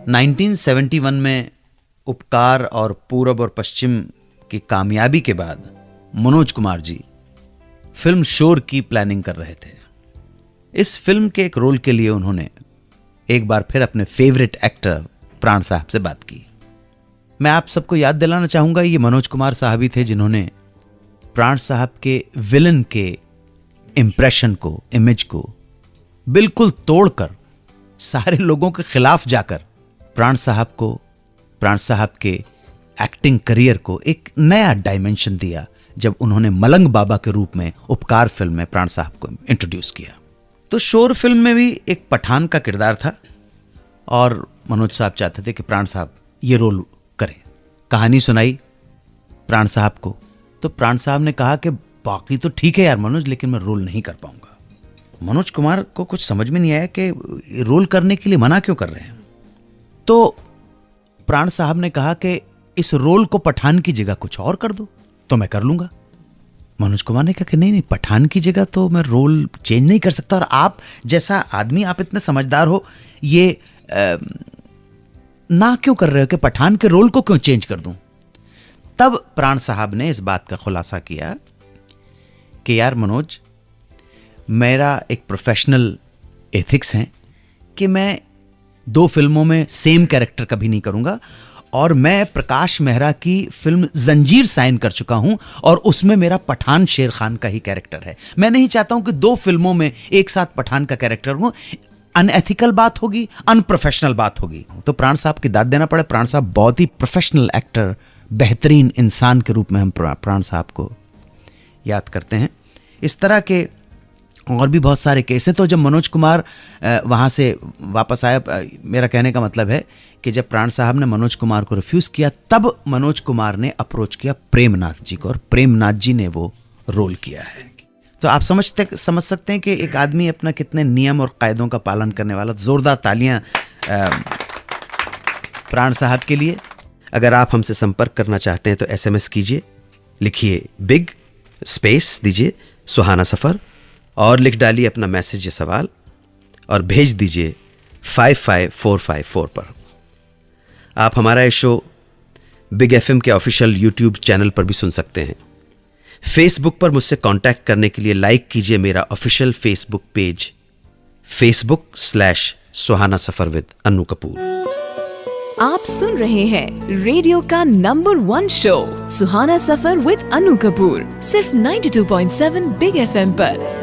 1971 में उपकार और पूरब और पश्चिम की कामयाबी के बाद मनोज कुमार जी फिल्म शोर की प्लानिंग कर रहे थे। इस फिल्म के एक रोल के लिए उन्होंने एक बार फिर अपने फेवरेट एक्टर प्राण साहब से बात की। मैं आप सबको याद दिलाना चाहूंगा, ये मनोज कुमार साहब ही थे जिन्होंने प्राण साहब के विलन के इंप्रेशन को, इमेज को बिल्कुल तोड़कर सारे लोगों के खिलाफ जाकर प्राण साहब के एक्टिंग करियर को एक नया डायमेंशन दिया जब उन्होंने मलंग बाबा के रूप में उपकार फिल्म में प्राण साहब को इंट्रोड्यूस किया। तो शोर फिल्म में भी एक पठान का किरदार था और मनोज साहब चाहते थे कि प्राण साहब ये रोल करें। कहानी सुनाई प्राण साहब को, तो प्राण साहब ने कहा कि बाकी तो ठीक है यार मनोज, लेकिन मैं रोल नहीं कर पाऊंगा। मनोज कुमार को कुछ समझ में नहीं आया कि रोल करने के लिए मना क्यों कर रहे हैं। तो प्राण साहब ने कहा कि इस रोल को पठान की जगह कुछ और कर दो तो मैं कर लूंगा। मनोज कुमार ने कहा कि नहीं, पठान की जगह तो मैं रोल चेंज नहीं कर सकता, और आप जैसा आदमी, आप इतने समझदार हो, ये ना क्यों कर रहे हो कि पठान के रोल को क्यों चेंज कर दूं। तब प्राण साहब ने इस बात का खुलासा किया कि यार मनोज, मेरा एक प्रोफेशनल एथिक्स है कि मैं 2 फिल्मों में सेम कैरेक्टर कभी नहीं करूंगा, और मैं प्रकाश मेहरा की फिल्म जंजीर साइन कर चुका हूं और उसमें मेरा पठान शेर खान का ही कैरेक्टर है। मैं नहीं चाहता हूं कि 2 फिल्मों में एक साथ पठान का कैरेक्टर हो, अनएथिकल बात होगी, अनप्रोफेशनल बात होगी। तो प्राण साहब की दाद देना पड़े। प्राण साहब बहुत ही प्रोफेशनल एक्टर, बेहतरीन इंसान के रूप में हम प्राण साहब को याद करते हैं। इस तरह के और भी बहुत सारे केस हैं। तो जब मनोज कुमार वहाँ से वापस आया, मेरा कहने का मतलब है कि जब प्राण साहब ने मनोज कुमार को रिफ्यूज़ किया, तब मनोज कुमार ने अप्रोच किया प्रेमनाथ जी को, और प्रेमनाथ जी ने वो रोल किया है। तो आप समझ सकते हैं कि एक आदमी अपना कितने नियम और कायदों का पालन करने वाला। जोरदार तालियां प्राण साहब के लिए। अगर आप हमसे संपर्क करना चाहते हैं तो SMS कीजिए, लिखिए बिग स्पेस दीजिए सुहाना सफ़र और लिख डालिए अपना मैसेज या सवाल और भेज दीजिए 55454 पर। आप हमारा ये शो बिग FM के ऑफिशियल YouTube चैनल पर भी सुन सकते हैं। फेसबुक पर मुझसे कांटेक्ट करने के लिए लाइक कीजिए मेरा ऑफिशियल फेसबुक पेज facebook/सुहाना सफर विद अन्नू कपूर। आप सुन रहे हैं रेडियो का number 1 show Suhana Safar with Annu Kapoor, सिर्फ 92.7 बिग FM पर।